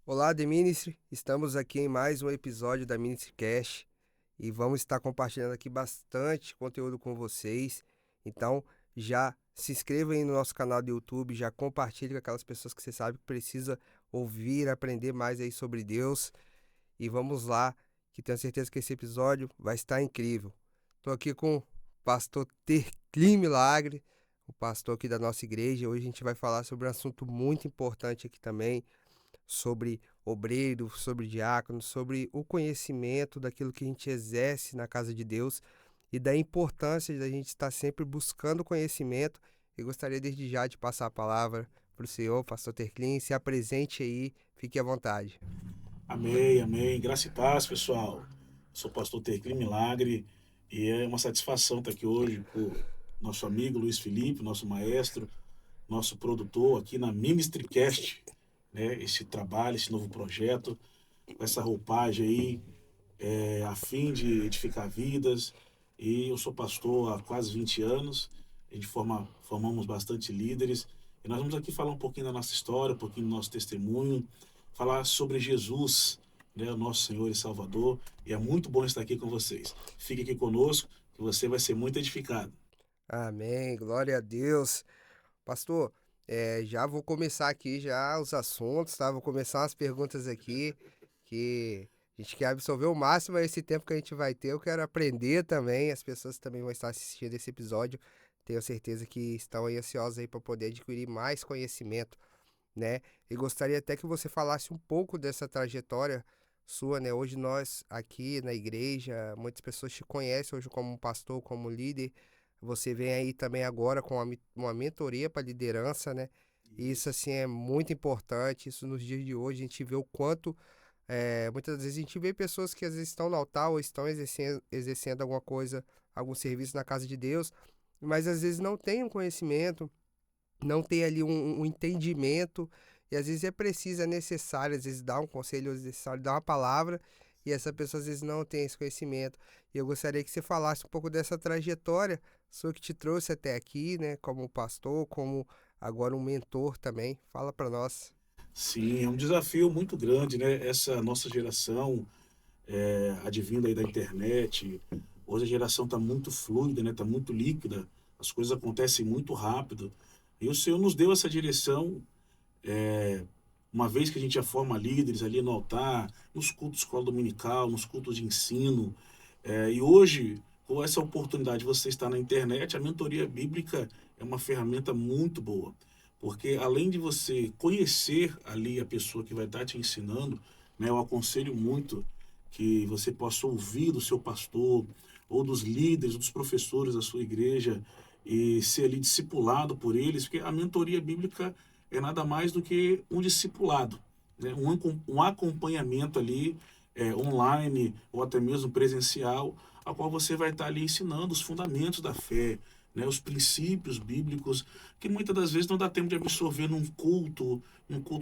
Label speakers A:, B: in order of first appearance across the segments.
A: Olá, The Ministry. Estamos aqui em mais um episódio da Ministry Cast e vamos estar compartilhando aqui bastante conteúdo com vocês. Então, já se inscreva aí no nosso canal do YouTube, já compartilhe com aquelas pessoas que você sabe que precisa ouvir, aprender mais aí sobre Deus. E vamos lá, que tenho certeza que esse episódio vai estar incrível. Estou aqui com o pastor Terclim Milagre, o pastor aqui da nossa igreja. Hoje a gente vai falar sobre um assunto muito importante aqui também, sobre obreiro, sobre diácono, sobre o conhecimento daquilo que a gente exerce na casa de Deus e da importância da gente estar sempre buscando conhecimento. Eu gostaria desde já de passar a palavra para o senhor, pastor Terclin, se apresente aí, fique à vontade.
B: Amém, amém. Graça e paz, pessoal. Sou o pastor Terclim Milagre e é uma satisfação estar aqui hoje com o nosso amigo Luiz Felipe, nosso maestro, nosso produtor aqui na Ministrycast, né? Esse trabalho, esse novo projeto, com essa roupagem aí, a fim de edificar vidas. E eu sou pastor há quase 20 anos, a gente formamos bastante líderes e nós vamos aqui falar um pouquinho da nossa história, um pouquinho do nosso testemunho, falar sobre Jesus, né, o nosso Senhor e Salvador, e é muito bom estar aqui com vocês. Fique aqui conosco, que você vai ser muito edificado.
A: Amém, glória a Deus. Pastor, já vou começar aqui já os assuntos, tá? Vou começar as perguntas aqui, que a gente quer absorver o máximo esse tempo que a gente vai ter. Eu quero aprender também, as pessoas também vão estar assistindo esse episódio. Tenho certeza que estão aí ansiosas aí para poder adquirir mais conhecimento, né? E gostaria até que você falasse um pouco dessa trajetória sua, né? Hoje nós aqui na igreja, muitas pessoas te conhecem hoje como pastor, como líder. Você vem aí também agora com uma mentoria para liderança, né? E isso
B: Isso.
A: assim é muito importante. Isso nos dias de hoje a gente vê o quanto muitas vezes a gente vê pessoas que às vezes estão no altar ou estão exercendo alguma coisa, algum serviço na casa de Deus, mas às vezes não tem um conhecimento, não ter ali um entendimento, e às vezes é preciso, é necessário, às vezes dar um conselho, às vezes é necessário dar uma palavra, e essa pessoa às vezes não tem esse conhecimento. E eu gostaria que você falasse um pouco dessa trajetória sua que te trouxe até aqui, né, como pastor, como agora um mentor também. Fala para nós.
B: Sim, é um desafio muito grande, né? Essa nossa geração, advinda aí da internet, hoje a geração está muito fluida, né? Está muito líquida, as coisas acontecem muito rápido. E o Senhor nos deu essa direção, uma vez que a gente já forma líderes ali no altar, nos cultos de escola dominical, nos cultos de ensino. E hoje, com essa oportunidade de você estar na internet, a mentoria bíblica é uma ferramenta muito boa. Porque além de você conhecer ali a pessoa que vai estar te ensinando, né, eu aconselho muito que você possa ouvir do seu pastor ou dos líderes, dos professores da sua igreja e ser ali discipulado por eles, porque a mentoria bíblica é nada mais do que um discipulado, né? Um acompanhamento ali, online ou até mesmo presencial, a qual você vai estar ali ensinando os fundamentos da fé, né, os princípios bíblicos, que muitas das vezes não dá tempo de absorver num culto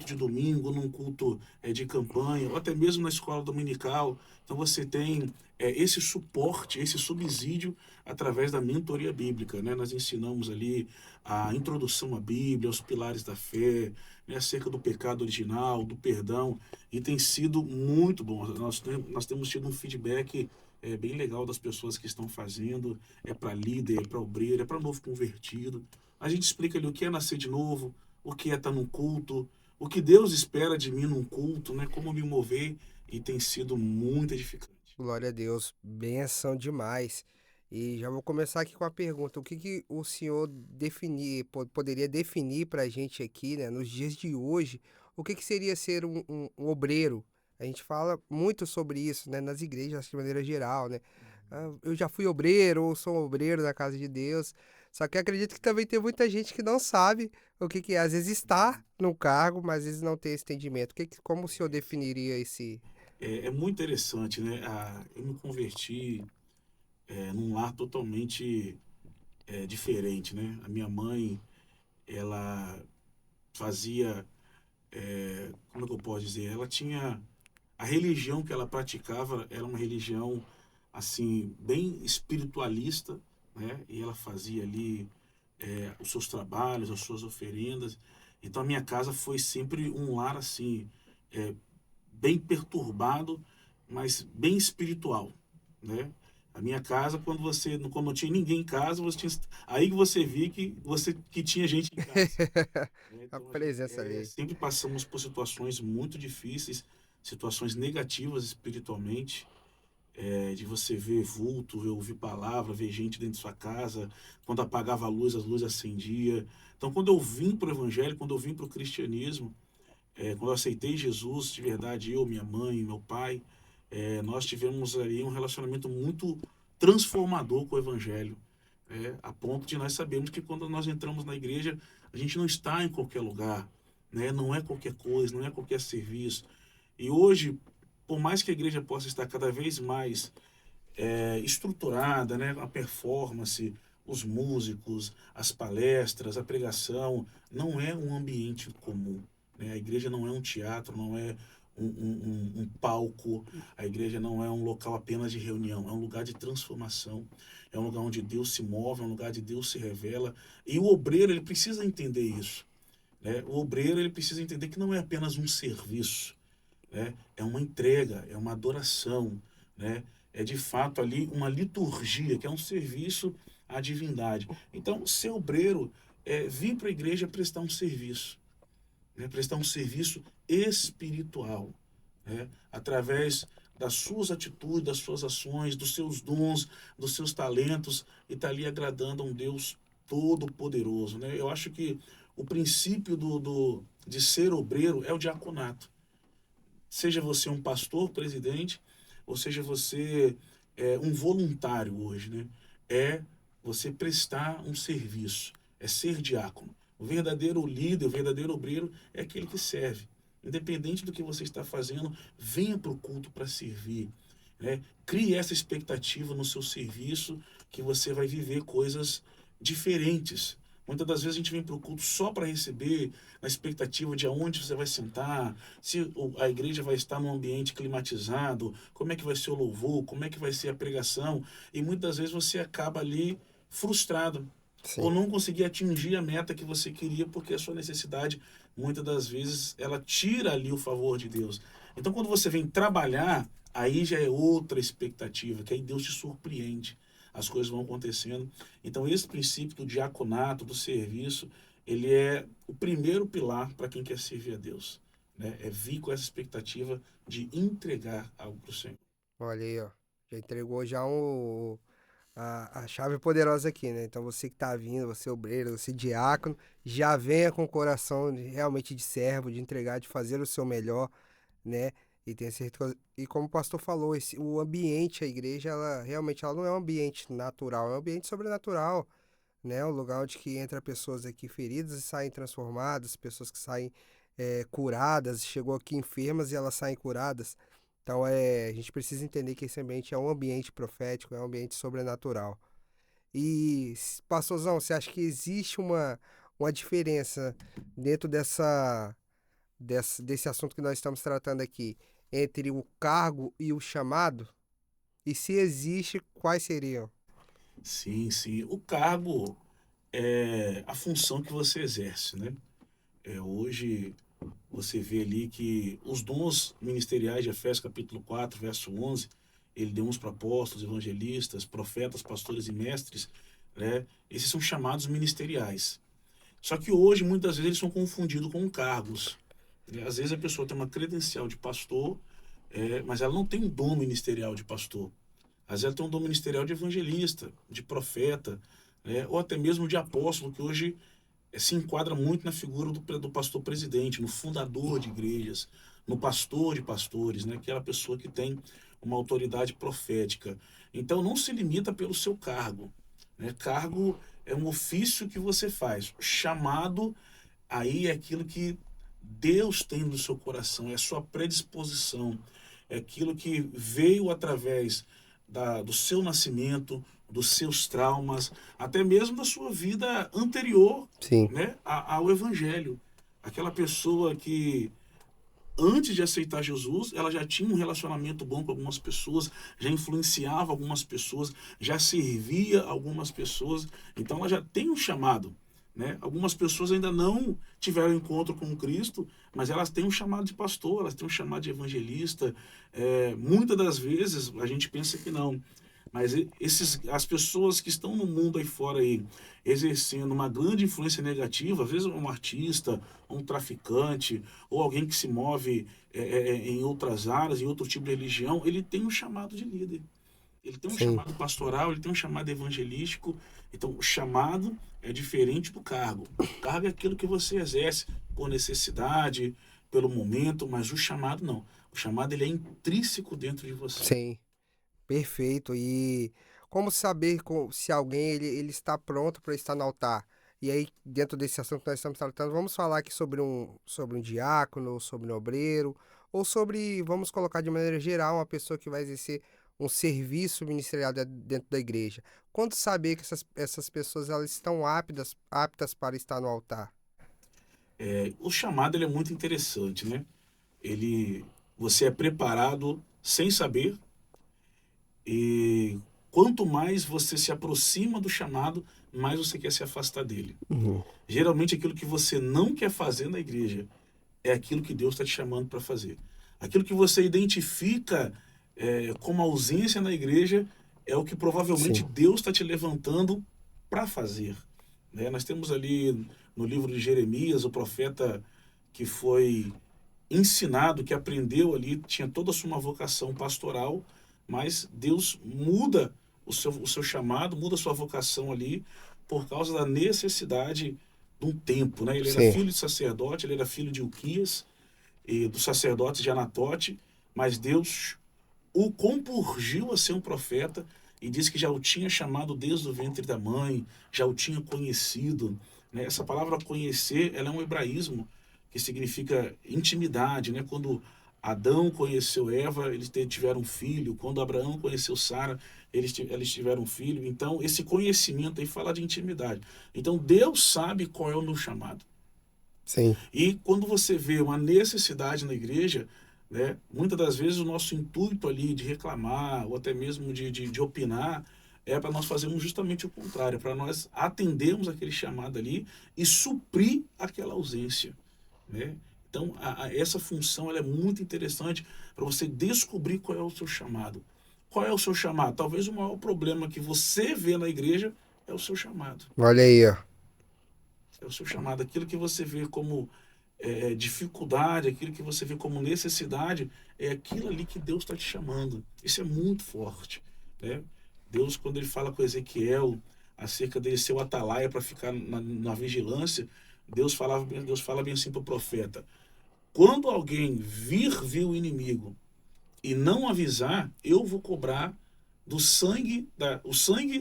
B: de domingo, num culto de campanha, ou até mesmo na escola dominical. Então você tem esse suporte, esse subsídio através da mentoria bíblica. Né? Nós ensinamos ali a introdução à Bíblia, os pilares da fé, né, acerca do pecado original, do perdão, e tem sido muito bom. Nós temos tido um feedback bem legal das pessoas que estão fazendo, é para líder, é para obreiro, é para novo convertido. A gente explica ali o que é nascer de novo, o que é estar num culto, o que Deus espera de mim num culto, né, como me mover, e tem sido muito edificante.
A: Glória a Deus, benção demais. E já vou começar aqui com a pergunta: o que que o senhor poderia definir para a gente aqui, né, nos dias de hoje, o que que seria ser um obreiro? A gente fala muito sobre isso, né, nas igrejas, acho que de maneira geral, né? Ah, eu já fui obreiro ou sou um obreiro da casa de Deus. Só que acredito que também tem muita gente que não sabe o que que é. Às vezes está no cargo, mas às vezes não tem esse entendimento. Como o senhor definiria esse?
B: É muito interessante, né? Eu me converti num lar totalmente diferente, né? A minha mãe, ela fazia, como é que eu posso dizer? Ela tinha a religião que ela praticava era uma religião assim bem espiritualista, né? E ela fazia ali os seus trabalhos, as suas oferendas. Então a minha casa foi sempre um lar assim bem perturbado, mas bem espiritual, né? A minha casa, quando não tinha ninguém em casa, aí que você via que tinha gente em casa, né?
A: A
B: Então
A: presença ali.
B: sempre passamos por situações muito difíceis, situações negativas espiritualmente, de você ver vulto, ouvir palavra, ver gente dentro de sua casa, quando apagava a luz, as luzes acendia. Então, quando eu vim para o evangelho, quando eu vim para o cristianismo, quando eu aceitei Jesus de verdade, eu, minha mãe, meu pai, nós tivemos ali um relacionamento muito transformador com o evangelho, a ponto de nós sabermos que quando nós entramos na igreja, a gente não está em qualquer lugar, né? Não é qualquer coisa, não é qualquer serviço. E hoje, por mais que a igreja possa estar cada vez mais estruturada, né? A performance, os músicos, as palestras, a pregação, não é um ambiente comum, né? A igreja não é um teatro, não é um palco, a igreja não é um local apenas de reunião, é um lugar de transformação, é um lugar onde Deus se move, é um lugar onde Deus se revela, e o obreiro ele precisa entender isso, né? O obreiro ele precisa entender que não é apenas um serviço, né? É uma entrega, é uma adoração, né? É de fato ali uma liturgia, que é um serviço à divindade. Então, ser obreiro é vir para a igreja prestar um serviço, né? Prestar um serviço espiritual, né? Através das suas atitudes, das suas ações, dos seus dons, dos seus talentos, e estar ali agradando a um Deus todo-poderoso, né? Eu acho que o princípio de ser obreiro é o diaconato. Seja você um pastor, presidente, ou seja você um voluntário hoje, né? É você prestar um serviço, é ser diácono. O verdadeiro líder, o verdadeiro obreiro é aquele que serve. Independente do que você está fazendo, venha para o culto para servir, né? Crie essa expectativa no seu serviço que você vai viver coisas diferentes. Muitas das vezes a gente vem para o culto só para receber, na expectativa de aonde você vai sentar, se a igreja vai estar num ambiente climatizado, como é que vai ser o louvor, como é que vai ser a pregação, e muitas vezes você acaba ali frustrado, ou
A: Sim.
B: não conseguir atingir a meta que você queria, porque a sua necessidade, muitas das vezes, ela tira ali o favor de Deus. Então, quando você vem trabalhar, aí já é outra expectativa, que aí Deus te surpreende, as coisas vão acontecendo. Então, esse princípio do diaconato, do serviço, ele é o primeiro pilar para quem quer servir a Deus, né? É vir com essa expectativa de entregar algo para o Senhor.
A: Olha aí, ó. Já entregou já a chave poderosa aqui, né? Então você que tá vindo, você obreiro, você diácono, já venha com o coração realmente de servo, de entregar, de fazer o seu melhor, né? E tenha certeza. E como o pastor falou, o ambiente, a igreja, ela realmente ela não é um ambiente natural, é um ambiente sobrenatural, né? Um lugar onde que entra pessoas aqui feridas e saem transformadas, pessoas que saem curadas, chegou aqui enfermas e elas saem curadas. Então a gente precisa entender que esse ambiente é um ambiente profético, é um ambiente sobrenatural. E, pastorzão, você acha que existe uma diferença dentro desse assunto que nós estamos tratando aqui entre o cargo e o chamado? E se existe, quais seriam?
B: Sim, sim. O cargo é a função que você exerce, né? Hoje você vê ali que os dons ministeriais de Efésios capítulo 4, verso 11, ele deu uns para apóstolos, evangelistas, profetas, pastores e mestres, né? Esses são chamados ministeriais. Só que hoje, muitas vezes, eles são confundidos com cargos, né? Às vezes a pessoa tem uma credencial de pastor, mas ela não tem um dom ministerial de pastor. Às vezes ela tem um dom ministerial de evangelista, de profeta, né? Ou até mesmo de apóstolo, que hoje se enquadra muito na figura do pastor presidente, no fundador de igrejas, no pastor de pastores, né? Aquela pessoa que tem uma autoridade profética. Então não se limita pelo seu cargo, né? Cargo é um ofício que você faz. Chamado aí é aquilo que Deus tem no seu coração, é a sua predisposição, é aquilo que veio através do seu nascimento, dos seus traumas, até mesmo da sua vida anterior,
A: Sim,
B: né, ao Evangelho. Aquela pessoa que, antes de aceitar Jesus, ela já tinha um relacionamento bom com algumas pessoas, já influenciava algumas pessoas, já servia algumas pessoas, então ela já tem um chamado. né? Algumas pessoas ainda não tiveram encontro com Cristo, mas elas têm um chamado de pastor, elas têm um chamado de evangelista. Muitas das vezes a gente pensa que não, mas as pessoas que estão no mundo aí fora aí, exercendo uma grande influência negativa, às vezes um artista, um traficante, ou alguém que se move em outras áreas, em outro tipo de religião, ele tem um chamado de líder. Ele tem um
A: Sim,
B: chamado pastoral, ele tem um chamado evangelístico. Então, o chamado é diferente do cargo. O cargo é aquilo que você exerce por necessidade, pelo momento, mas o chamado não. O chamado ele é intrínseco dentro de você.
A: sim, perfeito. E como saber se alguém ele está pronto para estar no altar? E aí, dentro desse assunto que nós estamos tratando, vamos falar aqui sobre um diácono, sobre um obreiro, ou sobre, vamos colocar de maneira geral, uma pessoa que vai exercer um serviço ministerial dentro da igreja. Quando saber que essas pessoas elas estão aptas para estar no altar?
B: O chamado ele é muito interessante, né? Você é preparado sem saber, e quanto mais você se aproxima do chamado, mais você quer se afastar dele.
A: Uhum.
B: Geralmente aquilo que você não quer fazer na igreja é aquilo que Deus está te chamando para fazer. Aquilo que você identifica como ausência na igreja é o que provavelmente
A: Sim,
B: Deus está te levantando para fazer. Né? Nós temos ali no livro de Jeremias, o profeta que foi ensinado, que aprendeu ali, tinha toda a sua vocação pastoral, mas Deus muda o seu chamado, muda a sua vocação ali por causa da necessidade de um tempo, né? Ele era
A: sim.
B: filho de sacerdote, ele era filho de Uquias e dos sacerdotes de Anatote, mas Deus o compurgiu a ser um profeta e disse que já o tinha chamado desde o ventre da mãe, já o tinha conhecido. Né? Essa palavra conhecer, ela é um hebraísmo que significa intimidade. Né? Quando Adão conheceu Eva, eles tiveram um filho. Quando Abraão conheceu Sara, eles tiveram um filho. Então, esse conhecimento aí fala de intimidade. Então, Deus sabe qual é o meu chamado.
A: Sim,
B: E quando você vê uma necessidade na igreja, né, muitas das vezes o nosso intuito ali de reclamar ou até mesmo de opinar é para nós fazermos justamente o contrário, para nós atendermos aquele chamado ali e suprir aquela ausência. Né? Então, essa função ela é muito interessante para você descobrir qual é o seu chamado. Qual é o seu chamado? Talvez o maior problema que você vê na igreja é o seu chamado.
A: olha aí, ó.
B: É o seu chamado. Aquilo que você vê como dificuldade, aquilo que você vê como necessidade, é aquilo ali que Deus está te chamando. Isso é muito forte. Né? Deus, quando ele fala com Ezequiel acerca dele ser o atalaia para ficar na vigilância, Deus fala bem assim para o profeta: quando alguém vir o inimigo e não avisar, eu vou cobrar o sangue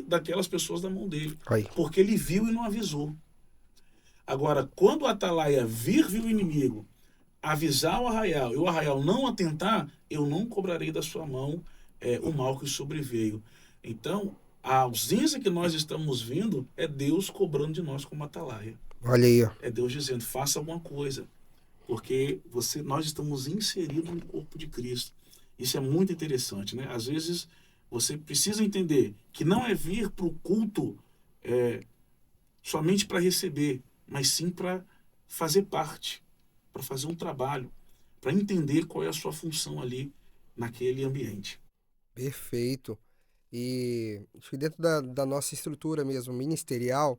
B: daquelas pessoas da mão dele,
A: Aí.
B: porque ele viu e não avisou. Agora, quando o atalaia vir o inimigo, avisar o arraial e o arraial não atentar, eu não cobrarei da sua mão o mal que sobreveio. Então, a ausência que nós estamos vendo é Deus cobrando de nós como atalaia.
A: Olha aí, ó.
B: É Deus dizendo, faça alguma coisa, porque nós estamos inseridos no corpo de Cristo. Isso é muito interessante, né? Às vezes, você precisa entender que não é vir para o culto somente para receber, mas sim para fazer parte, para fazer um trabalho, para entender qual é a sua função ali naquele ambiente.
A: Perfeito. E acho que dentro da nossa estrutura mesmo, ministerial,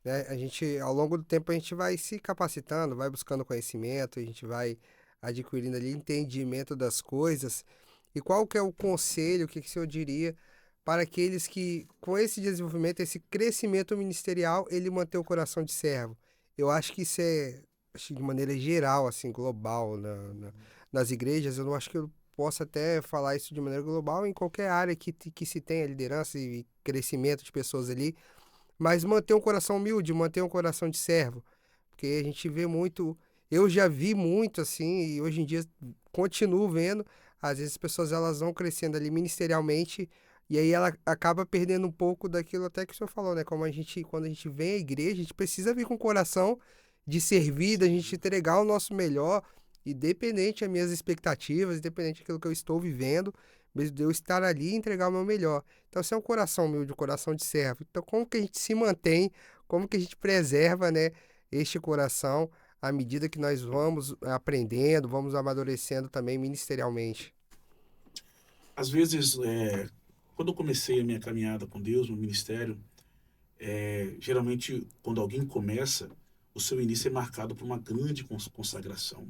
A: né, a gente, ao longo do tempo, a gente vai se capacitando, vai buscando conhecimento, a gente vai adquirindo ali entendimento das coisas. E qual que é o conselho, o que que o senhor diria para aqueles que, com esse desenvolvimento, esse crescimento ministerial, ele manter o coração de servo? Eu acho que isso é, acho que de maneira geral, assim, global, nas igrejas. Eu não acho que eu possa até falar isso de maneira global em qualquer área que se tenha liderança e crescimento de pessoas ali, mas manter um coração humilde, manter um coração de servo, porque a gente vê muito, eu já vi muito assim, e hoje em dia continuo vendo, às vezes as pessoas elas vão crescendo ali ministerialmente, e aí ela acaba perdendo um pouco daquilo até que o senhor falou, né? Como a gente, quando a gente vem à igreja, a gente precisa vir com o coração de servir, da gente entregar o nosso melhor, independente das minhas expectativas, independente daquilo que eu estou vivendo, mesmo de eu estar ali e entregar o meu melhor. Então, se é um coração humilde, um coração de servo, então como que a gente se mantém como que a gente preserva, né, este coração à medida que nós vamos aprendendo, vamos amadurecendo também ministerialmente.
B: Às vezes, quando eu comecei a minha caminhada com Deus no ministério, geralmente quando alguém começa, o seu início é marcado por uma grande consagração,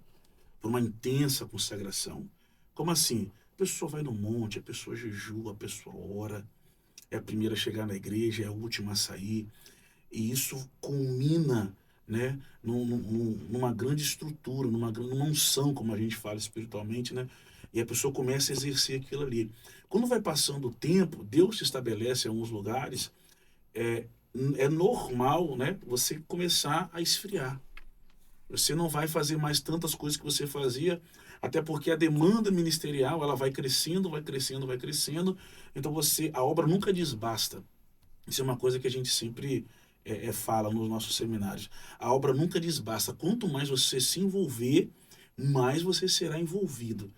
B: por uma intensa consagração. Como assim? A pessoa vai no monte, a pessoa jejua, a pessoa ora, é a primeira a chegar na igreja, é a última a sair, e isso culmina, né, numa grande estrutura, numa unção, como a gente fala espiritualmente, né? E a pessoa começa a exercer aquilo ali. Quando vai passando o tempo, Deus se estabelece em alguns lugares, é, é normal, né, você começar a esfriar. Você não vai fazer mais tantas coisas que você fazia, até porque a demanda ministerial, ela vai crescendo, vai crescendo, vai crescendo. Então a obra nunca desbasta. Isso é uma coisa que a gente sempre fala nos nossos seminários. A obra nunca desbasta. Quanto mais você se envolver, mais você será envolvido.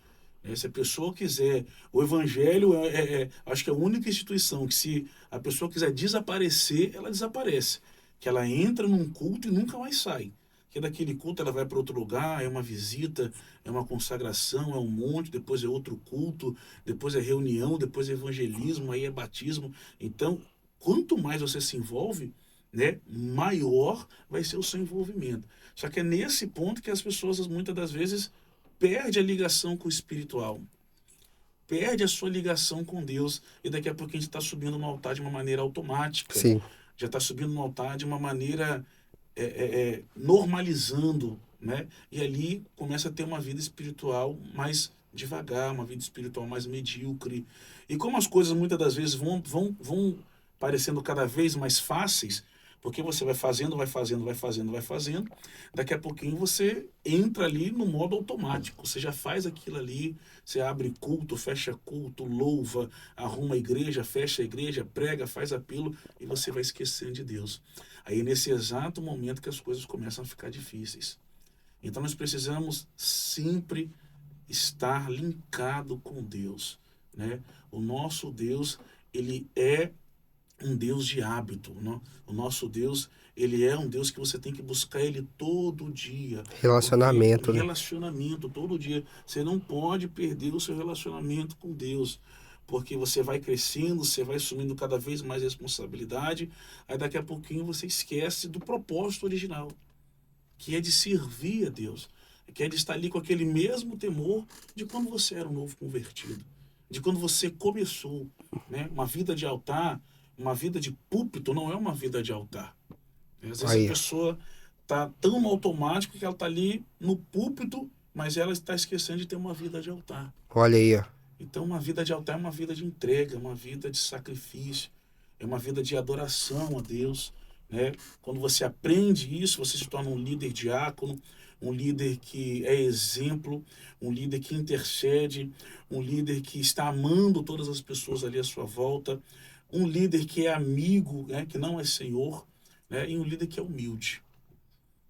B: Se a pessoa quiser, o Evangelho acho que é a única instituição que, se a pessoa quiser desaparecer, ela desaparece. Que ela entra num culto e nunca mais sai. Que daquele culto ela vai para outro lugar, é uma visita, é uma consagração, é um monte, depois é outro culto, depois é reunião, depois é evangelismo, aí é batismo. Então, quanto mais você se envolve, né, maior vai ser o seu envolvimento. Só que é nesse ponto que as pessoas, muitas das vezes, perde a ligação com o espiritual, perde a sua ligação com Deus, e daqui a pouco a gente está subindo no altar de uma maneira automática,
A: Sim.
B: já está subindo no altar de uma maneira normalizando, né? E ali começa a ter uma vida espiritual mais devagar, uma vida espiritual mais medíocre. E como as coisas muitas das vezes vão parecendo cada vez mais fáceis, porque você vai fazendo, vai fazendo, vai fazendo, vai fazendo, daqui a pouquinho você entra ali no modo automático, você já faz aquilo ali, você abre culto, fecha culto, louva, arruma a igreja, fecha a igreja, prega, faz apelo, e você vai esquecendo de Deus. Aí nesse exato momento que as coisas começam a ficar difíceis. Então nós precisamos sempre estar linkado com Deus, né? O nosso Deus, ele é um Deus de hábito, né? O nosso Deus, ele é um Deus que você tem que buscar ele todo dia, porque
A: Relacionamento, né?
B: relacionamento todo dia, você não pode perder o seu relacionamento com Deus, porque você vai crescendo, você vai assumindo cada vez mais responsabilidade, aí daqui a pouquinho você esquece do propósito original, que é de servir a Deus, que é de estar ali com aquele mesmo temor de quando você era um novo convertido, de quando você começou, né? Uma vida de altar, uma vida de púlpito não é uma vida de altar. Às vezes a
A: Aí,
B: pessoa está tão no automático que ela está ali no púlpito, mas ela está esquecendo de ter uma vida de altar.
A: olha aí, ó.
B: Então, uma vida de altar é uma vida de entrega, uma vida de sacrifício, é uma vida de adoração a Deus, né? Quando você aprende isso, você se torna um líder diácono, um líder que é exemplo, um líder que intercede, um líder que está amando todas as pessoas ali à sua volta, um líder que é amigo, né? Que não é senhor, né? E um líder que é humilde,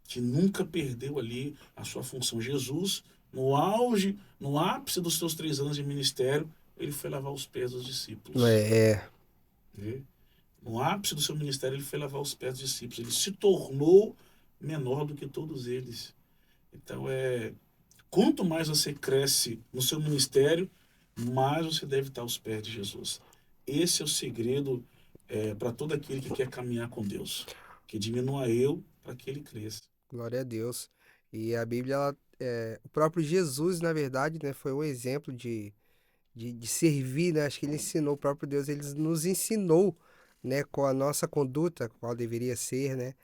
B: que nunca perdeu ali a sua função. Jesus, no auge, no ápice dos seus 3 anos de ministério, ele foi lavar os pés dos discípulos.
A: É,
B: Né? No ápice do seu ministério, ele foi lavar os pés dos discípulos. Ele se tornou menor do que todos eles. Então, quanto mais você cresce no seu ministério, mais você deve estar aos pés de Jesus. Esse é o segredo para todo aquele que quer caminhar com Deus. Que diminua eu para que ele cresça.
A: glória a Deus. E a Bíblia, o próprio Jesus, na verdade, né, foi um exemplo de servir, né? Acho que ele ensinou, o próprio Deus, ele nos ensinou, né, com a nossa conduta, qual deveria ser, né?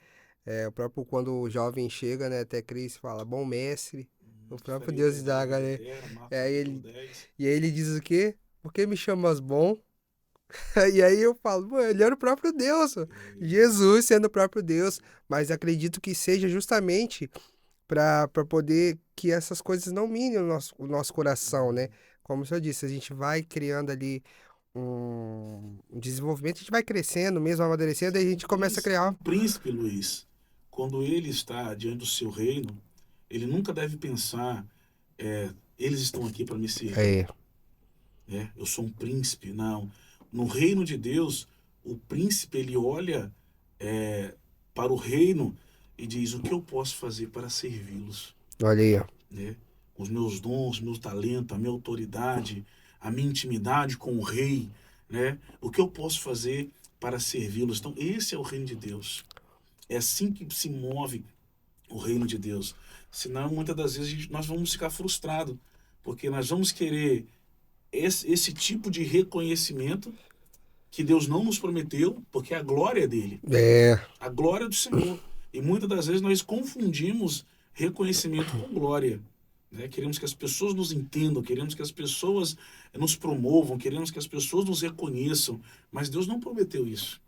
A: O próprio, quando o jovem chega, né, até Cristo, fala, bom mestre, o próprio Deus
B: Ofereça-lhes a
A: indaga,
B: vida
A: né?
B: eterna, Marcos
A: Aí
B: capítulo
A: ele,
B: 10.
A: e aí ele diz o quê? Por que me chamas bom? E aí eu falo, pô, ele era o próprio Deus, pô. Jesus sendo o próprio Deus, mas acredito que seja justamente para poder que essas coisas não minem o nosso coração, né? Como o senhor disse, a gente vai criando ali um desenvolvimento, a gente vai crescendo mesmo, amadurecendo, aí a gente começa a
B: Um
A: criar.
B: príncipe, Luiz, quando ele está diante do seu reino, ele nunca deve pensar, eles estão aqui para me servir.
A: É,
B: Né? Eu sou um príncipe. Não. No reino de Deus, o príncipe, ele olha para o reino e diz: o que eu posso fazer para servi-los?
A: Olha aí, ó.
B: Né? Os meus dons, meus talentos, a minha autoridade, a minha intimidade com o rei, né? O que eu posso fazer para servi-los? Então, esse é o reino de Deus. É assim que se move o reino de Deus. Senão, muitas das vezes, nós vamos ficar frustrados, porque nós vamos querer esse tipo de reconhecimento que Deus não nos prometeu, porque a glória é dele,
A: É,
B: a glória do Senhor. E muitas das vezes nós confundimos reconhecimento com glória. Né? Queremos que as pessoas nos entendam, queremos que as pessoas nos promovam, queremos que as pessoas nos reconheçam, mas Deus não prometeu isso.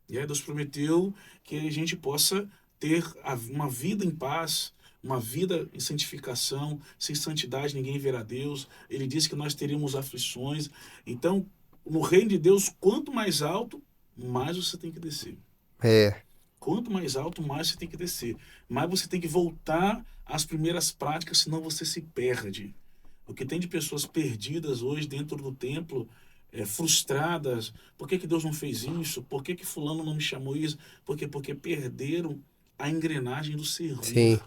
B: Deus prometeu que a gente possa ter uma vida em paz, uma vida em santificação. Sem santidade ninguém verá Deus. Ele disse que nós teríamos aflições. Então, no reino de Deus, quanto mais alto, mais você tem que descer.
A: é,
B: Quanto mais alto, mais você tem que descer. Mais você tem que voltar às primeiras práticas, senão você se perde. O que tem de pessoas perdidas hoje dentro do templo, frustradas. Por que Deus não fez isso? Por que fulano não me chamou isso? Porque perderam a engrenagem do servir.
A: sim,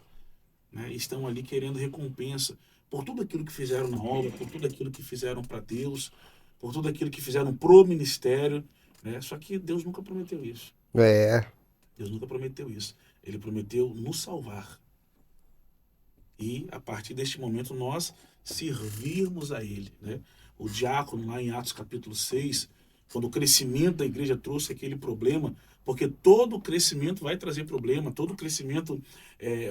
B: Né? Estão ali querendo recompensa por tudo aquilo que fizeram na obra, por tudo aquilo que fizeram para Deus, por tudo aquilo que fizeram pro ministério. Né? Só que Deus nunca prometeu isso.
A: é,
B: Deus nunca prometeu isso. Ele prometeu nos salvar. E, a partir deste momento, nós servirmos a Ele. Né? O diácono, lá em Atos capítulo 6, quando o crescimento da igreja trouxe aquele problema, porque todo crescimento vai trazer problema, todo crescimento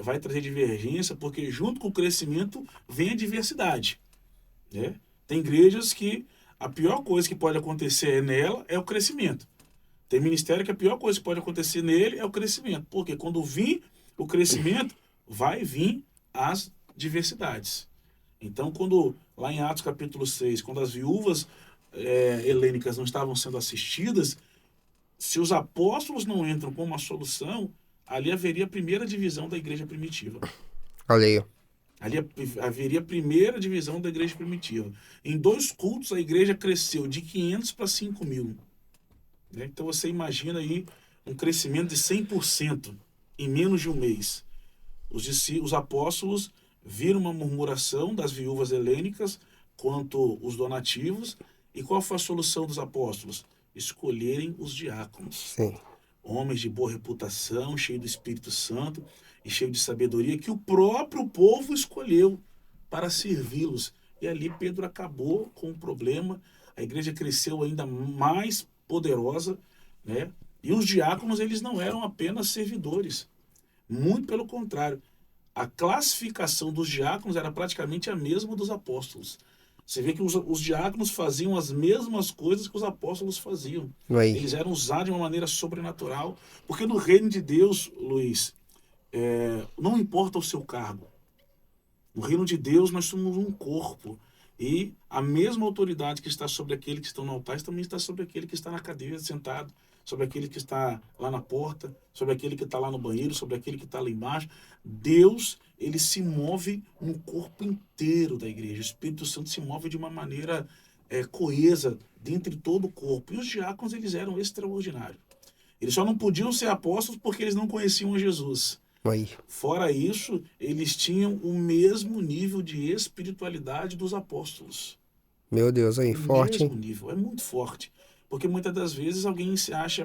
B: vai trazer divergência, porque junto com o crescimento vem a diversidade. Né? Tem igrejas que a pior coisa que pode acontecer nela é o crescimento. Tem ministério que a pior coisa que pode acontecer nele é o crescimento. Porque quando vir o crescimento, vai vir as diversidades. Então, quando lá em Atos capítulo 6, quando as viúvas helênicas não estavam sendo assistidas, se os apóstolos não entram com uma solução, ali haveria a primeira divisão da igreja primitiva.
A: olha aí, ó.
B: Ali haveria a primeira divisão da igreja primitiva. Em 2 cultos, a igreja cresceu de 500 para 5.000. Né? Então você imagina aí um crescimento de 100% em menos de um mês. Os apóstolos viram uma murmuração das viúvas helênicas quanto os donativos. E qual foi a solução dos apóstolos? Escolherem os diáconos.
A: Sim,
B: Homens de boa reputação, cheios do Espírito Santo e cheios de sabedoria, que o próprio povo escolheu para servi-los. E ali Pedro acabou com o problema. A igreja cresceu ainda mais poderosa, né? E os diáconos, eles não eram apenas servidores. Muito pelo contrário. A classificação dos diáconos era praticamente a mesma dos apóstolos. Você vê que os diáconos faziam as mesmas coisas que os apóstolos faziam.
A: aí,
B: Eles eram usados de uma maneira sobrenatural. Porque no reino de Deus, Luiz, não importa o seu cargo. No reino de Deus, nós somos um corpo. E a mesma autoridade que está sobre aquele que está no altar também está sobre aquele que está na cadeira sentado, sobre aquele que está lá na porta, sobre aquele que está lá no banheiro, sobre aquele que está lá embaixo. Deus, ele se move no corpo inteiro da igreja. O Espírito Santo se move de uma maneira coesa dentro de todo o corpo. E os diáconos, eles eram extraordinários. Eles só não podiam ser apóstolos porque eles não conheciam Jesus.
A: aí.
B: Fora isso, eles tinham o mesmo nível de espiritualidade dos apóstolos.
A: Meu Deus, aí,
B: O
A: forte,
B: mesmo
A: hein?
B: nível, é muito forte. Porque muitas das vezes alguém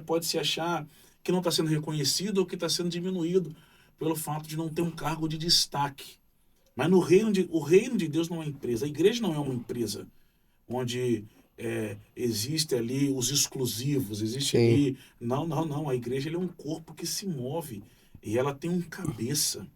B: pode se achar que não está sendo reconhecido ou que está sendo diminuído pelo fato de não ter um cargo de destaque. Mas o reino de Deus não é uma empresa. A igreja não é uma empresa onde existe ali os exclusivos, existe
A: Sim,
B: ali... Não, não, não. A igreja é um corpo que se move e ela tem um cabeça.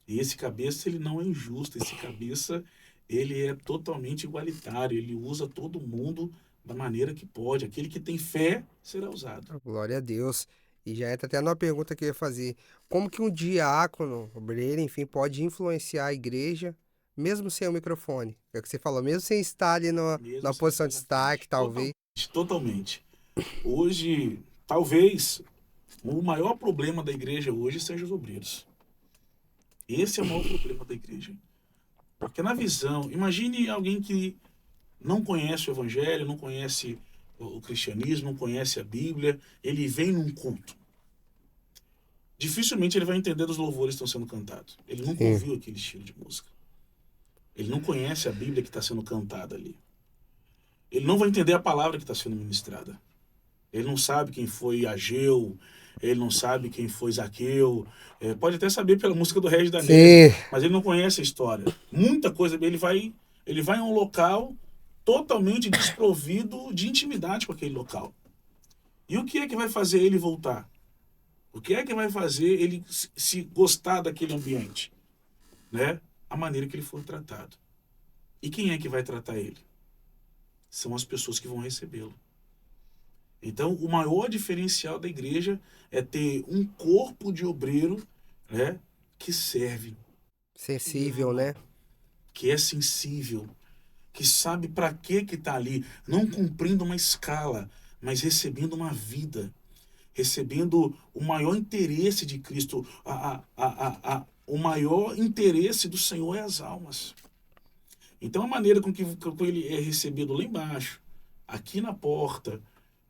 B: E esse cabeça, ele não é injusto. Esse cabeça, ele é totalmente igualitário. Ele usa todo mundo da maneira que pode. Aquele que tem fé será usado.
A: glória a Deus. E já entra até numa pergunta que eu ia fazer. Como que um diácono, obreiro, enfim, pode influenciar a igreja, mesmo sem o microfone? É o que você falou, mesmo sem estar ali
B: Mesmo
A: na
B: sem
A: posição
B: estar
A: de
B: na
A: destaque,
B: frente.
A: talvez.
B: Totalmente, totalmente. Hoje, talvez, o maior problema da igreja hoje seja os obreiros. Esse é o maior problema da igreja. Porque na visão, imagine alguém que não conhece o evangelho, não conhece o cristianismo, não conhece a Bíblia, ele vem num culto. dificilmente ele vai entender dos louvores que estão sendo cantados. Ele nunca
A: Sim.
B: ouviu aquele estilo de música. Ele não conhece a Bíblia que está sendo cantada ali. Ele não vai entender a palavra que está sendo ministrada. Ele não sabe quem foi Ageu, ele não sabe quem foi Zaqueu. Pode até saber pela música do Regis da Neve,
A: Sim.
B: mas ele não conhece a história. Muita coisa, ele vai em um local totalmente desprovido de intimidade com aquele local. E o que é que vai fazer ele voltar? O que é que vai fazer ele se gostar daquele ambiente? Né? A maneira que ele for tratado. E quem é que vai tratar ele? São as pessoas que vão recebê-lo. Então, o maior diferencial da igreja é ter um corpo de obreiro, né, que serve, que
A: Sensível,
B: ama,
A: né?
B: que é sensível, que sabe para que está ali, não cumprindo uma escala, mas recebendo uma vida, recebendo o maior interesse de Cristo. O maior interesse do Senhor é as almas. Então, a maneira com que ele é recebido lá embaixo, aqui na porta,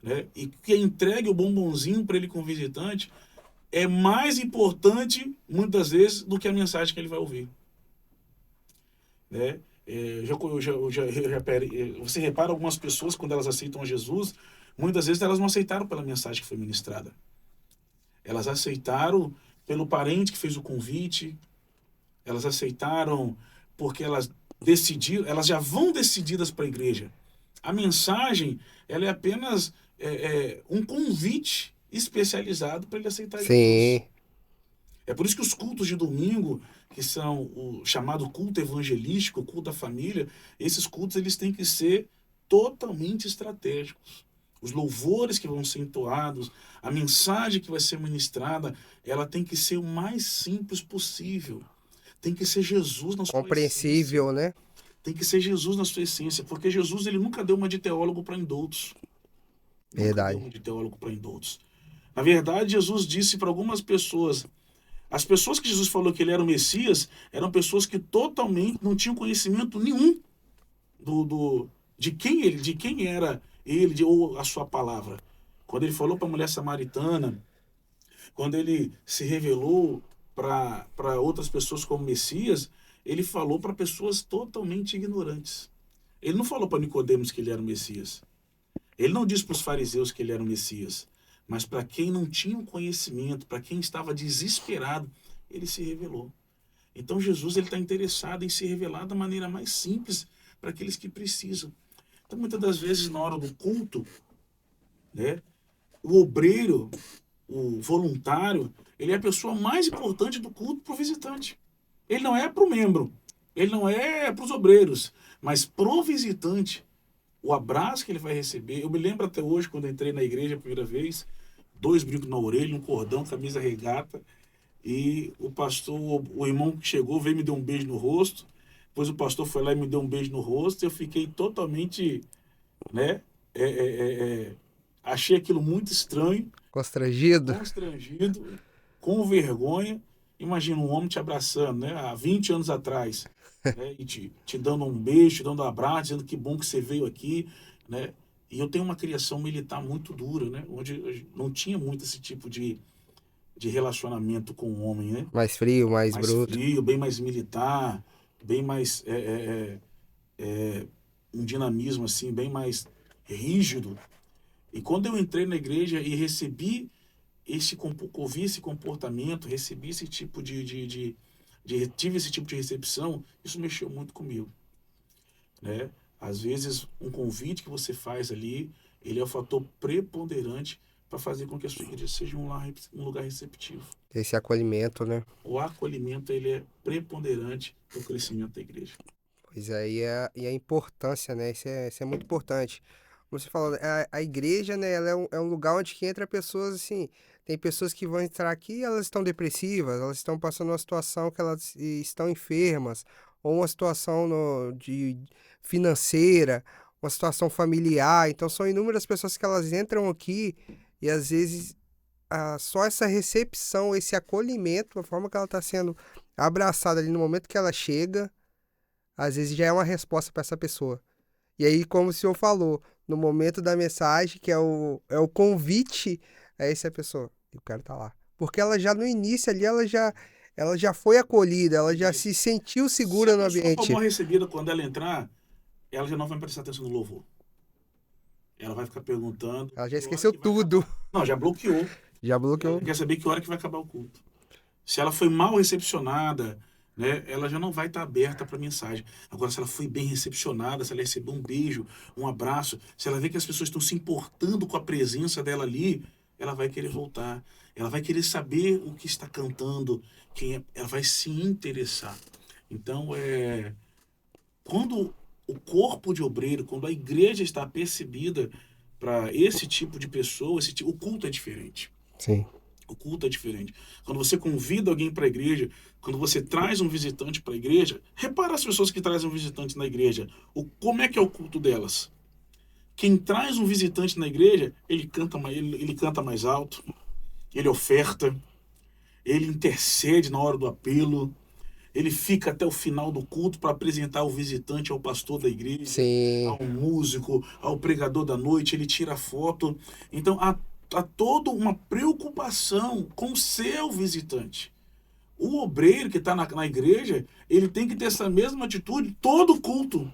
B: né, e que entregue o bombonzinho para ele com o visitante, é mais importante, muitas vezes, do que a mensagem que ele vai ouvir. Né? Você repara algumas pessoas, quando elas aceitam a Jesus, muitas vezes elas não aceitaram pela mensagem que foi ministrada. Elas aceitaram pelo parente que fez o convite, elas aceitaram porque elas decidiram, elas já vão decididas para a igreja. A mensagem, ela é apenas um convite especializado para ele aceitar Jesus.
A: Sim.
B: É por isso que os cultos de domingo, que são o chamado culto evangelístico, o culto da família, esses cultos eles têm que ser totalmente estratégicos. Os louvores que vão ser entoados, a mensagem que vai ser ministrada, ela tem que ser o mais simples possível. Tem que ser Jesus na sua essência.
A: Compreensível, né?
B: Tem que ser Jesus na sua essência, porque Jesus ele nunca deu uma de teólogo para indoutos. Nunca deu
A: Verdade.
B: uma de teólogo para indoutos. Na verdade, Jesus disse para algumas pessoas, as pessoas que Jesus falou que ele era o Messias, eram pessoas que totalmente não tinham conhecimento nenhum de quem era ele ou a sua palavra. Quando ele falou para a mulher samaritana, quando ele se revelou para outras pessoas como Messias, ele falou para pessoas totalmente ignorantes. Ele não falou para Nicodemos que ele era o Messias. Ele não disse para os fariseus que ele era o Messias. Mas para quem não tinha o conhecimento, para quem estava desesperado, ele se revelou. Então Jesus está interessado em se revelar da maneira mais simples para aqueles que precisam. Então muitas das vezes na hora do culto, né, o obreiro, o voluntário, ele é a pessoa mais importante do culto para o visitante. Ele não é para o membro, ele não é para os obreiros, mas para o visitante, o abraço que ele vai receber. Eu me lembro até hoje, quando eu entrei na igreja a primeira vez, 2 brincos na orelha, um cordão, camisa regata, e o pastor, o irmão que chegou, veio e me deu um beijo no rosto, depois o pastor foi lá e me deu um beijo no rosto, e eu fiquei totalmente, né, achei aquilo muito estranho,
A: Constrangido?
B: constrangido, com vergonha. Imagina um homem te abraçando, né, há 20 anos atrás, né, e te dando um beijo, te dando um abraço, dizendo que bom que você veio aqui, né? E eu tenho uma criação militar muito dura, né, onde eu não tinha muito esse tipo de relacionamento com o homem, né?
A: Mais frio, mais
B: Mais
A: bruto.
B: frio, bem mais militar, bem mais um dinamismo assim, bem mais rígido. E quando eu entrei na igreja e recebi ouvi esse comportamento, recebi esse tipo tive esse tipo de recepção, isso mexeu muito comigo, né? Às vezes, um convite que você faz ali, ele é o fator preponderante para fazer com que a sua igreja seja um lugar receptivo.
A: Esse acolhimento, né?
B: O acolhimento ele é preponderante para o crescimento da igreja.
A: Pois é, e a importância, né? Isso é muito importante. Como você falou, a igreja, né? Ela é um lugar onde que entra pessoas, assim... Tem pessoas que vão entrar aqui e elas estão depressivas, elas estão passando uma situação que elas estão enfermas, ou uma situação de financeira, uma situação familiar. Então, são inúmeras pessoas que elas entram aqui e, às vezes, só essa recepção, esse acolhimento, a forma que ela está sendo abraçada ali no momento que ela chega, às vezes já é uma resposta para essa pessoa. E aí, como o senhor falou, no momento da mensagem, que é o convite, é essa pessoa. E o cara tá lá. porque ela já no início ali, ela já foi acolhida, ela já se
B: Isso.
A: sentiu
B: Se a
A: segura no
B: pessoa for
A: ambiente.
B: mal recebida quando ela entrar, ela já não vai prestar atenção no louvor. Ela vai ficar perguntando
A: Ela já
B: que hora
A: esqueceu
B: que vai
A: tudo,
B: acabar. Não, já bloqueou.
A: já
B: Ela
A: bloqueou.
B: quer saber que hora que vai acabar o culto. Se ela foi mal recepcionada, né, ela já não vai estar aberta para a mensagem. Agora, se ela foi bem recepcionada, se ela recebeu um beijo, um abraço, se ela vê que as pessoas estão se importando com a presença dela ali, ela vai querer voltar. Ela vai querer saber o que está cantando, quem é, ela vai se interessar. Então, quando o corpo de obreiro, quando a igreja está percebida para esse tipo de pessoa, o culto é diferente.
A: Sim,
B: O culto é diferente. Quando você convida alguém para a igreja, quando você traz um visitante para a igreja, repara as pessoas que trazem um visitante na igreja. Como é que é o culto delas? Quem traz um visitante na igreja, ele canta mais alto, ele oferta, ele intercede na hora do apelo, ele fica até o final do culto para apresentar o visitante ao pastor da igreja,
A: sim,
B: ao músico, ao pregador da noite, ele tira foto. Então há toda uma preocupação com o seu visitante. O obreiro que está na igreja, ele tem que ter essa mesma atitude todo culto,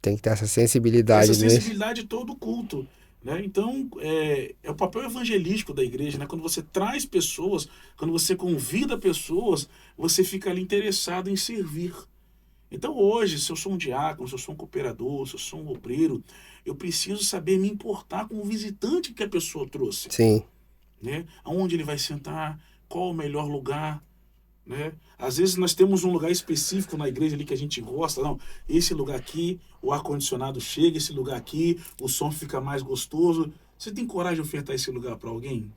A: tem que ter essa
B: essa
A: sensibilidade, né?
B: sensibilidade todo culto. Né? Então, é o papel evangelístico da igreja. Né? Quando você traz pessoas, quando você convida pessoas, você fica ali interessado em servir. Então, hoje, se eu sou um diácono, se eu sou um cooperador, se eu sou um obreiro, eu preciso saber me importar com o visitante que a pessoa trouxe.
A: Sim,
B: Né? Aonde ele vai sentar, qual o melhor lugar. Né? Às vezes nós temos um lugar específico na igreja ali que a gente gosta. Não, esse lugar aqui, o ar-condicionado chega, esse lugar aqui, o som fica mais gostoso. Você tem coragem de ofertar esse lugar para alguém?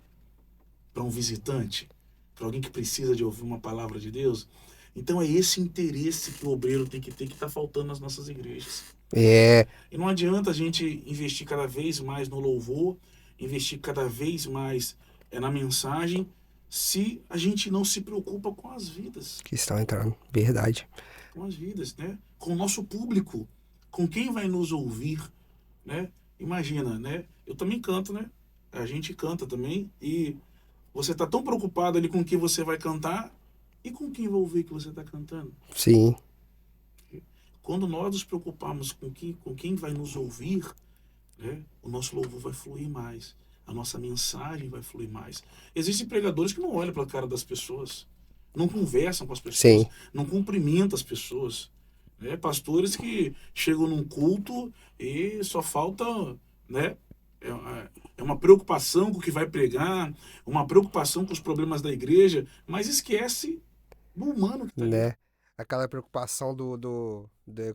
B: Para um visitante? Para alguém que precisa de ouvir uma palavra de Deus? Então é esse interesse que o obreiro tem que ter, que está faltando nas nossas igrejas.
A: é,
B: E não adianta a gente investir cada vez mais no louvor, investir cada vez mais na mensagem, se a gente não se preocupa com as vidas.
A: que estão entrando, verdade.
B: Com as vidas, né? Com o nosso público, com quem vai nos ouvir, né? Imagina, né? Eu também canto, né? A gente canta também e você está tão preocupado ali com o que você vai cantar e com quem vai ouvir que você está cantando.
A: Sim,
B: Quando nós nos preocuparmos com quem vai nos ouvir, né, o nosso louvor vai fluir mais, a nossa mensagem vai fluir mais. Existem pregadores que não olham para a cara das pessoas, não conversam com as pessoas,
A: sim,
B: não cumprimentam as pessoas. Né? Pastores que chegam num culto e só falta, né, é uma preocupação com o que vai pregar, uma preocupação com os problemas da igreja, mas esquece do humano que está ali.
A: né? Aquela preocupação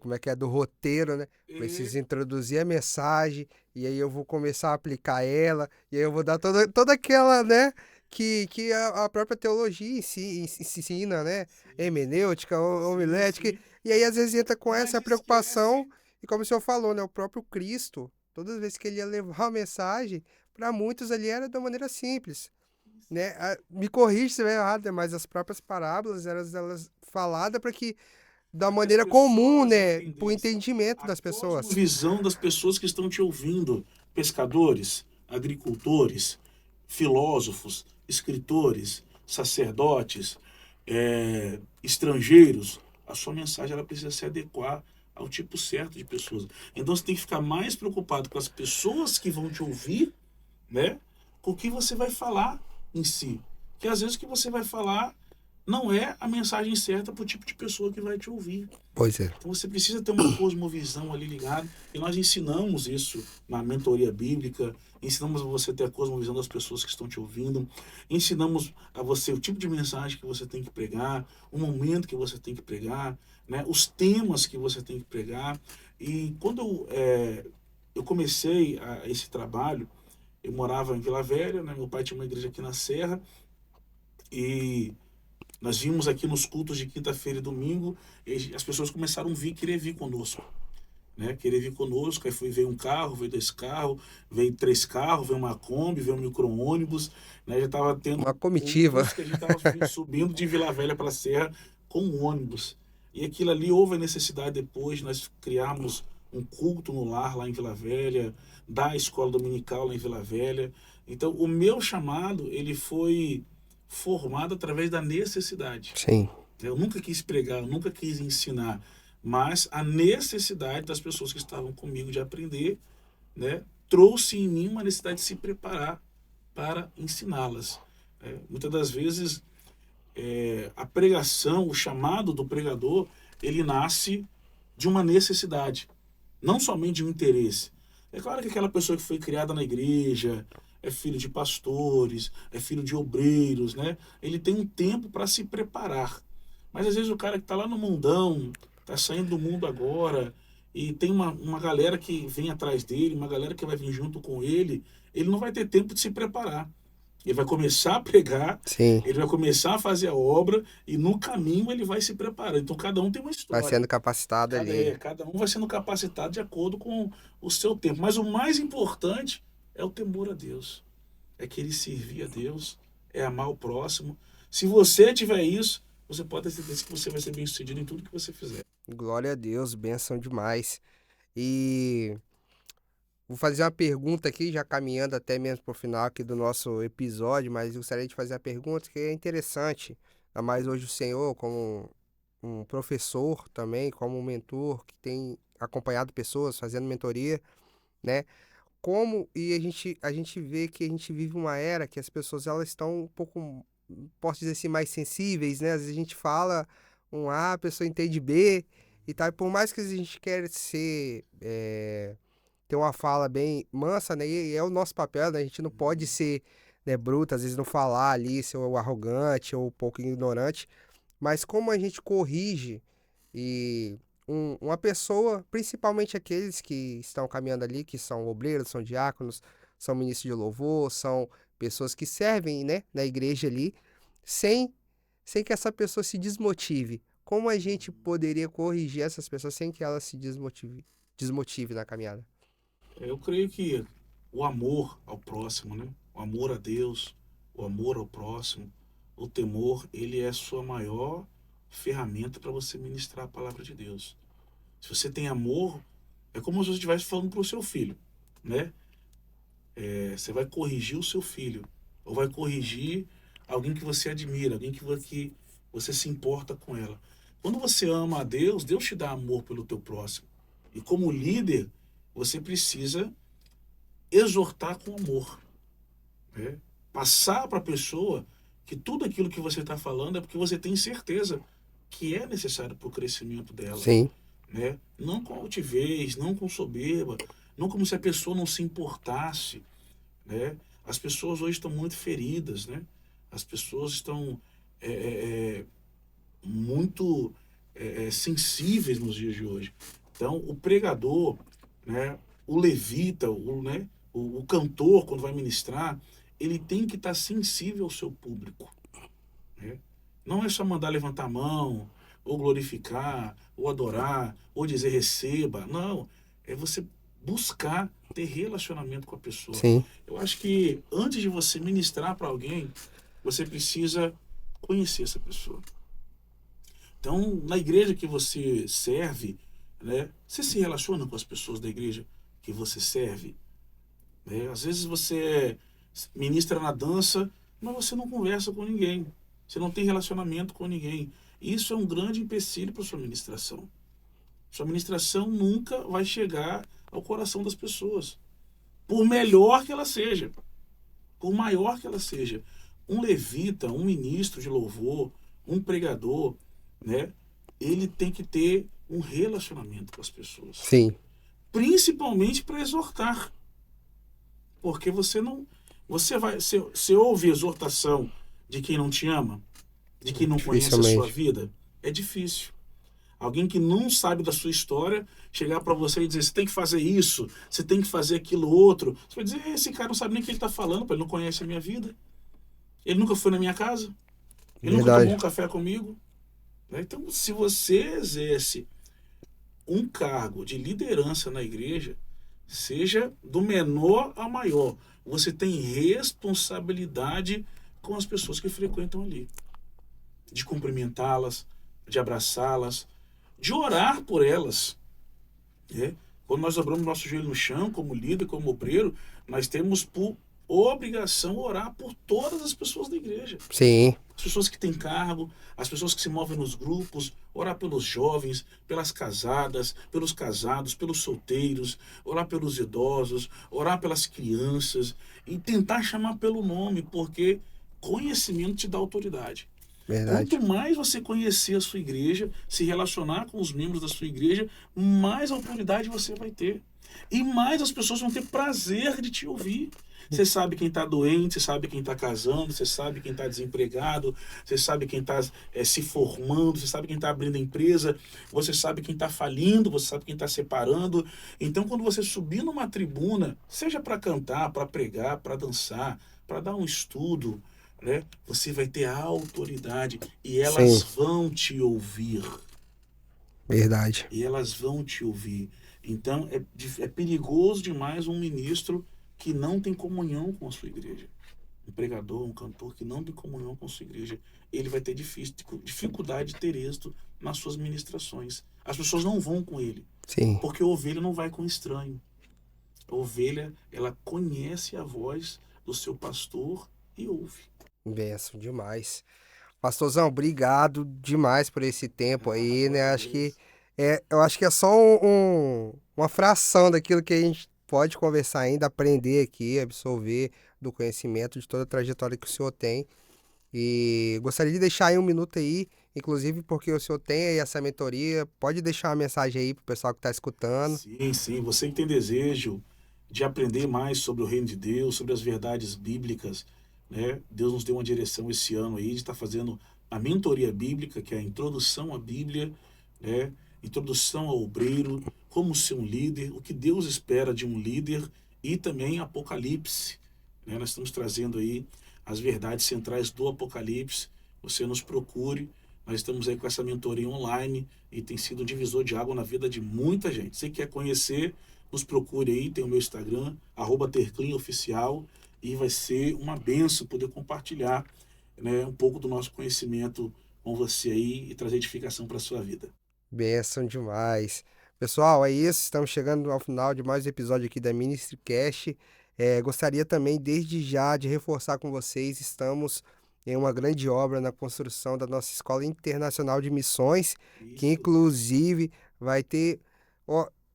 A: como é que é, do roteiro, né?
B: É,
A: Preciso introduzir a mensagem, e aí eu vou começar a aplicar ela, e aí eu vou dar toda aquela, né? Que a própria teologia ensina, né?
B: sim,
A: Hermenêutica,
B: sim,
A: homilética,
B: sim.
A: e aí às vezes entra com
B: Mas
A: essa preocupação,
B: esquece.
A: e como o senhor falou, né? O próprio Cristo, todas as vezes que ele ia levar a mensagem, para muitos ali era de uma maneira simples, né? Me corrige se estiver errado, né, mas as próprias parábolas elas faladas para que da
B: Para que as
A: maneira comum,
B: pessoas
A: né, para o
B: entendessem
A: entendimento
B: a
A: das pessoas.
B: cosmovisão das pessoas que estão te ouvindo, pescadores, agricultores, filósofos, escritores, sacerdotes, estrangeiros. A sua mensagem ela precisa se adequar ao tipo certo de pessoas. Então você tem que ficar mais preocupado com as pessoas que vão te ouvir, né, com o que você vai falar em si. Que às vezes o que você vai falar não é a mensagem certa para o tipo de pessoa que vai te ouvir.
A: Pois é.
B: Então você precisa ter uma cosmovisão ali ligada. E nós ensinamos isso na mentoria bíblica, ensinamos a você ter a cosmovisão das pessoas que estão te ouvindo, ensinamos a você o tipo de mensagem que você tem que pregar, o momento que você tem que pregar, né, os temas que você tem que pregar. E quando eu comecei esse trabalho, eu morava em Vila Velha, né, meu pai tinha uma igreja aqui na Serra, e nós vimos aqui nos cultos de quinta-feira e domingo, e as pessoas começaram a querer vir conosco. Né? Querer vir conosco, aí veio um carro, veio dois carros, veio três carros, veio uma Kombi, veio um micro-ônibus, né? Já estava
A: Uma
B: tendo
A: comitiva.
B: cultos que a gente estava subindo de Vila Velha para a Serra com um ônibus. E aquilo ali houve a necessidade depois de nós criarmos um culto no lar lá em Vila Velha, da escola dominical lá em Vila Velha. Então o meu chamado, ele formado através da necessidade.
A: Sim.
B: Eu nunca quis pregar, eu nunca quis ensinar, mas a necessidade das pessoas que estavam comigo de aprender, né, trouxe em mim uma necessidade de se preparar para ensiná-las. Muitas das vezes, a pregação, o chamado do pregador, ele nasce de uma necessidade, não somente de um interesse. É claro que aquela pessoa que foi criada na igreja, é filho de pastores, é filho de obreiros, né? Ele tem um tempo para se preparar. Mas às vezes o cara que está lá no mundão, está saindo do mundo agora, e tem uma galera que vem atrás dele, uma galera que vai vir junto com ele não vai ter tempo de se preparar. Ele vai começar a pregar,
A: Sim.
B: ele vai começar a fazer a obra, e no caminho ele vai se preparar. Então cada um tem uma
A: Vai
B: história.
A: sendo capacitado ali.
B: Cada um vai sendo capacitado de acordo com o seu tempo. Mas o mais importante é o temor a Deus. É querer servir a Deus, é amar o próximo. Se você tiver isso, você pode ter certeza que você vai ser bem sucedido em tudo que você fizer.
A: Glória a Deus, bênção demais. E vou fazer uma pergunta aqui, já caminhando até mesmo para o final aqui do nosso episódio, mas eu gostaria de fazer a pergunta que é interessante. Ainda mais hoje o Senhor, como um professor também, como um mentor que tem acompanhado pessoas, fazendo mentoria, né? E a gente vê que a gente vive uma era que as pessoas elas estão um pouco, posso dizer assim, mais sensíveis, né? Às vezes a gente fala um A, a pessoa entende B e tal. E por mais que a gente quer ter uma fala bem mansa, né? E é o nosso papel, né? A gente não pode ser, né, bruto, às vezes não falar ali, ser arrogante ou um pouco ignorante. Mas como a gente corrige e uma pessoa, principalmente aqueles que estão caminhando ali, que são obreiros, são diáconos, são ministros de louvor, são pessoas que servem, né, na igreja ali, sem, sem que essa pessoa se desmotive. Como a gente poderia corrigir essas pessoas sem que elas se desmotive na caminhada?
B: Eu creio que o amor ao próximo, né? O amor a Deus, o amor ao próximo, o temor, ele é a sua maior ferramenta para você ministrar a palavra de Deus. Se você tem amor, é como se você estivesse falando para o seu filho, né? Você vai corrigir o seu filho, ou vai corrigir alguém que você admira, alguém que você se importa com ela. Quando você ama a Deus, Deus te dá amor pelo teu próximo. E como líder, você precisa exortar com amor, né? Passar para a pessoa que tudo aquilo que você está falando é porque você tem certeza que é necessário para o crescimento dela,
A: Sim,
B: né? Não com altivez, não com soberba, não como se a pessoa não se importasse, né? As pessoas hoje estão muito feridas, né? As pessoas estão muito sensíveis nos dias de hoje. Então, o pregador, né? O levita, né? O cantor, quando vai ministrar, ele tem que estar sensível ao seu público, né? Não é só mandar levantar a mão, ou glorificar, ou adorar, ou dizer receba. Não, é você buscar ter relacionamento com a pessoa.
A: sim,
B: Eu acho que antes de você ministrar para alguém, você precisa conhecer essa pessoa. Então, na igreja que você serve, né, você se relaciona com as pessoas da igreja que você serve, né? Às vezes você ministra na dança, mas você não conversa com ninguém. Você não tem relacionamento com ninguém. Isso é um grande empecilho para sua ministração. Sua ministração nunca vai chegar ao coração das pessoas. Por melhor que ela seja. Por maior que ela seja. Um levita, um ministro de louvor, um pregador, né? Ele tem que ter um relacionamento com as pessoas.
A: sim.
B: Principalmente para exortar. Porque você não... Você ouve exortação de quem não te ama? De quem não conhece a sua vida? É difícil. Alguém que não sabe da sua história, chegar para você e dizer, você tem que fazer isso, você tem que fazer aquilo outro. Você vai dizer, esse cara não sabe nem o que ele está falando, ele não conhece a minha vida. Ele nunca foi na minha casa. Ele nunca tomou um café comigo. Então, se você exerce um cargo de liderança na igreja, seja do menor ao maior, você tem responsabilidade com as pessoas que frequentam ali. De cumprimentá-las, de abraçá-las, de orar por elas. Quando nós dobramos nosso joelho no chão, como líder, como obreiro, nós temos por obrigação orar por todas as pessoas da igreja.
A: Sim.
B: As pessoas que têm cargo, as pessoas que se movem nos grupos, orar pelos jovens, pelas casadas, pelos casados, pelos solteiros, orar pelos idosos, orar pelas crianças e tentar chamar pelo nome, porque conhecimento te dá autoridade.
A: Verdade.
B: Quanto mais você conhecer a sua igreja, se relacionar com os membros da sua igreja, mais autoridade você vai ter. E mais as pessoas vão ter prazer de te ouvir. Você sabe quem está doente, você sabe quem está casando, você sabe quem está desempregado, você sabe quem está se formando, você sabe quem está abrindo empresa, você sabe quem está falindo, você sabe quem está separando. Então, quando você subir numa tribuna, seja para cantar, para pregar, para dançar, para dar um estudo, né, você vai ter a autoridade e elas
A: Sim.
B: vão te ouvir.
A: Verdade.
B: E elas vão te ouvir. Então, é perigoso demais um ministro que não tem comunhão com a sua igreja. Um pregador, um cantor que não tem comunhão com a sua igreja. Ele vai ter dificuldade de ter êxito nas suas ministrações. As pessoas não vão com ele.
A: Sim.
B: Porque a ovelha não vai com estranho. A ovelha, ela conhece a voz do seu pastor e ouve.
A: Benção demais. Pastorzão, obrigado demais por esse tempo aí, né? Eu acho que é só uma fração daquilo que a gente pode conversar ainda, aprender aqui, absorver do conhecimento de toda a trajetória que o senhor tem. E gostaria de deixar aí um minuto aí, inclusive porque o senhor tem aí essa mentoria, pode deixar uma mensagem aí pro pessoal que está escutando.
B: Sim, sim. Você que tem desejo de aprender mais sobre o reino de Deus, sobre as verdades bíblicas, né? Deus nos deu uma direção esse ano aí de estar fazendo a mentoria bíblica, que é a introdução à Bíblia, né? Introdução ao obreiro, como ser um líder, o que Deus espera de um líder e também Apocalipse, né? Nós estamos trazendo aí as verdades centrais do Apocalipse. Você nos procure. Nós estamos aí com essa mentoria online e tem sido um divisor de água na vida de muita gente. Se quer conhecer, nos procure aí, tem o meu Instagram, @terclinoficial, e vai ser uma benção poder compartilhar, né, um pouco do nosso conhecimento com você aí e trazer edificação para a sua vida.
A: Benção demais. Pessoal, é isso. Estamos chegando ao final de mais um episódio aqui da Ministry Cast. Gostaria também, desde já, de reforçar com vocês, estamos em uma grande obra na construção da nossa Escola Internacional de Missões, que
B: Isso.
A: inclusive vai ter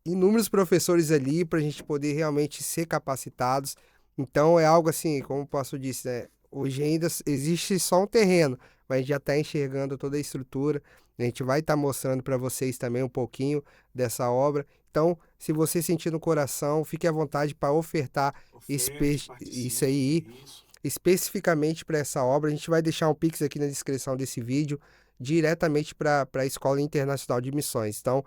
A: inúmeros professores ali para a gente poder realmente ser capacitados. Então é algo assim, como o pastor disse, né? Hoje ainda existe só um terreno, mas a gente já está enxergando toda a estrutura. A gente vai estar mostrando para vocês também um pouquinho dessa obra. Então, se você sentir no coração, fique à vontade para ofertar
B: Oferte,
A: isso aí,
B: participe, isso.
A: especificamente para essa obra. A gente vai deixar um Pix aqui na descrição desse vídeo, diretamente para a Escola Internacional de Missões. Então,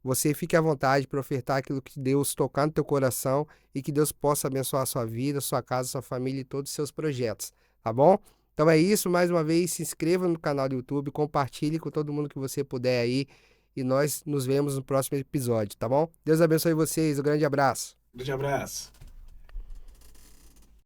A: você fique à vontade para ofertar aquilo que Deus tocar no teu coração e que Deus possa abençoar a sua vida, sua casa, sua família e todos os seus projetos, tá bom? Então é isso, mais uma vez, se inscreva no canal do YouTube, compartilhe com todo mundo que você puder aí e nós nos vemos no próximo episódio, tá bom? Deus abençoe vocês, um grande abraço.
B: Grande abraço.